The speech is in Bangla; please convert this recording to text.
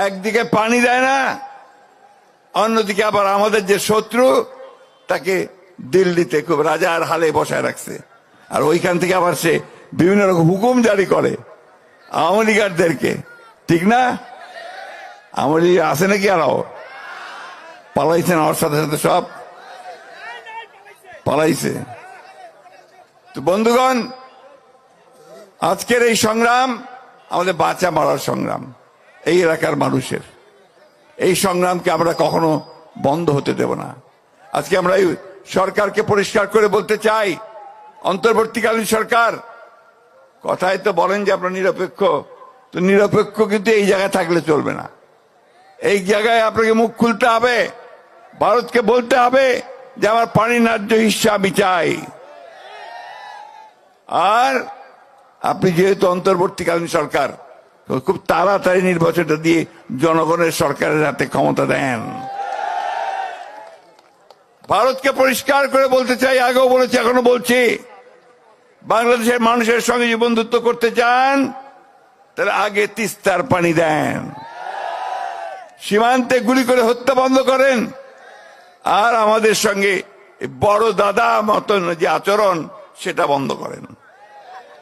একদিকে পানি দেয় না, অন্যদিকে আবার আমাদের যে শত্রু তাকে দিল্লিতে খুব রাজার হালে বসায় রাখছে। আর ওইখান থেকে আবার সে বিভিন্ন রকম হুকুম জারি করে আওয়ামী লীগারদেরকে, ঠিক না? আওয়ামী লীগ আছে নাকি? আরো পালাইছেন, আমার সাথে সাথে সব পালাইছে। তো বন্ধুগণ, আজকের এই সংগ্রাম আমাদের বাঁচা মারার সংগ্রাম, এই এলাকার মানুষের। এই সংগ্রামকে আমরা কখনো বন্ধ হতে দেব না। আজকে আমরা এই সরকারকে পরিষ্কার করে বলতে চাই, অন্তর্বর্তীকালীন সরকার, কথায় তো বলেন যে আপনারা নিরপেক্ষ, তো নিরপেক্ষ কিন্তু এই জায়গায় থাকলে চলবে না। এই জায়গায় আপনাকে মুখ খুলতে হবে, ভারতকে বলতে হবে যে আমার পানি ন্যায্য হিস্সা আমি চাই। আর আপনি যেহেতু অন্তর্বর্তীকালীন সরকার, খুব তাড়াতাড়ি নির্বাচনটা দিয়ে জনগণের সরকারের হাতে ক্ষমতা দেন। ভারতকে পরিষ্কার করে বলতে চাই, আগেও বলেছি এখনো বলছি, বাংলাদেশের মানুষের সঙ্গে যে বন্ধুত্ব করতে চান তাহলে আগে তিস্তার পানি দেন, সীমান্তে গুলি করে হত্যা বন্ধ করেন, আর আমাদের সঙ্গে বড় দাদা মতন যে আচরণ সেটা বন্ধ করেন।